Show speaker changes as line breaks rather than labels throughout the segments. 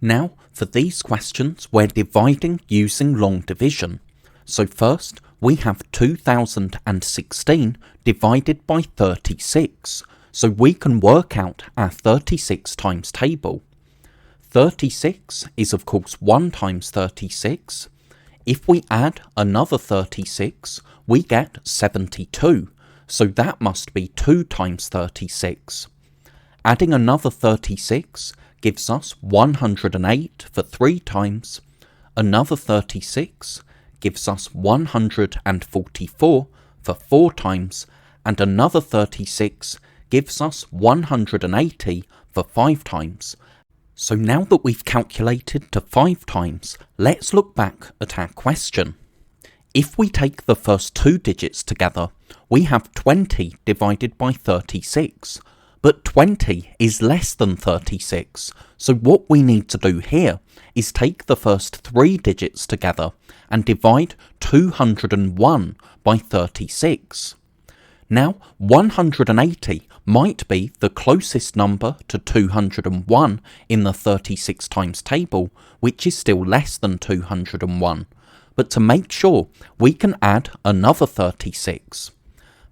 Now, for these questions, we're dividing using long division. So first, we have 2016 divided by 36. So we can work out our 36 times table. 36 is of course 1 times 36. If we add another 36, we get 72. So that must be 2 times 36. Adding another 36 gives us 108 for 3 times. Another 36 gives us 144 for 4 times. And another 36 gives us 180 for 5 times. So now that we've calculated to 5 times, let's look back at our question. If we take the first 2 digits together, we have 20 divided by 36. But 20 is less than 36, so what we need to do here is take the first 3 digits together and divide 201 by 36. Now, 180 might be the closest number to 201 in the 36 times table, which is still less than 201. But to make sure, we can add another 36.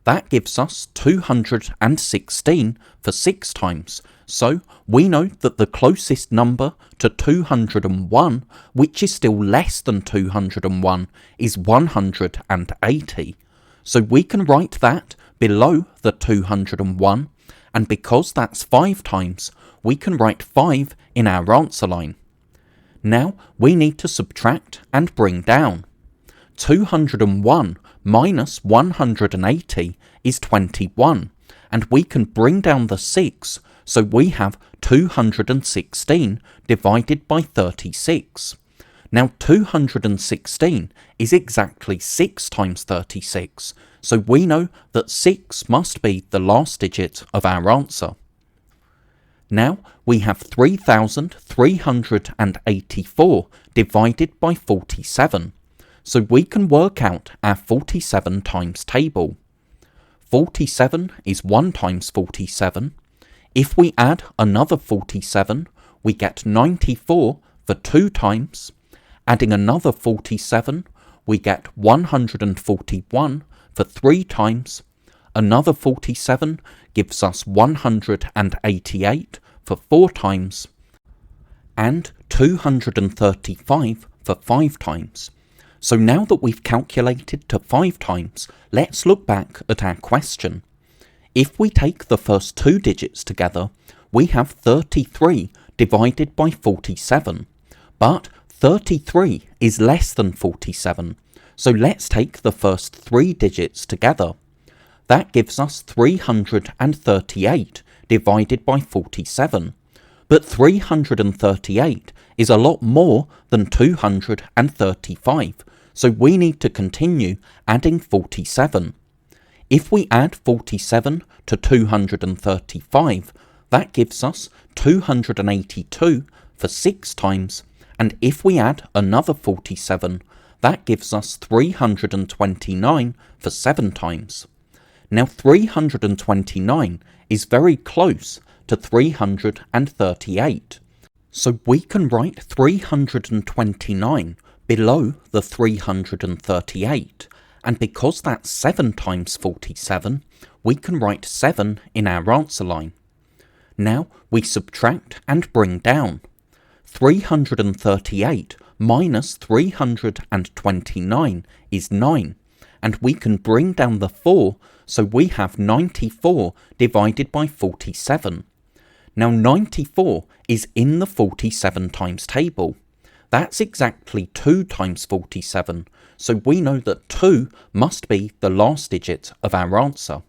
That gives us 216 for 6 times. So we know that the closest number to 201, which is still less than 201, is 180. So we can write that below the 201, and because that's 5 times, we can write 5 in our answer line. Now we need to subtract and bring down. 201 minus 180 is 21, and we can bring down the 6, so we have 216 divided by 36. Now 216 is exactly 6 times 36, so we know that 6 must be the last digit of our answer. Now we have 3,384 divided by 47, so we can work out our 47 times table. 47 is 1 times 47. If we add another 47, we get 94 for 2 times. Adding another 47, we get 141 for 3 times. Another 47 gives us 188 for 4 times. And 235 for 5 times. So now that we've calculated to 5 times, let's look back at our question. If we take the first 2 digits together, we have 33 divided by 47. But 33 is less than 47, so let's take the first 3 digits together. That gives us 338 divided by 47. But 338 is a lot more than 235, so we need to continue adding 47. If we add 47 to 235, that gives us 282 for 6 times, and if we add another 47, that gives us 329 for 7 times. Now 329 is very close to 338, so we can write 329 below the 338, and because that's 7 times 47, we can write 7 in our answer line. Now we subtract and bring down. 338 minus 329 is 9, and we can bring down the 4, so we have 94 divided by 47. Now 94 is in the 47 times table. That's exactly 2 times 47, so we know that 2 must be the last digit of our answer.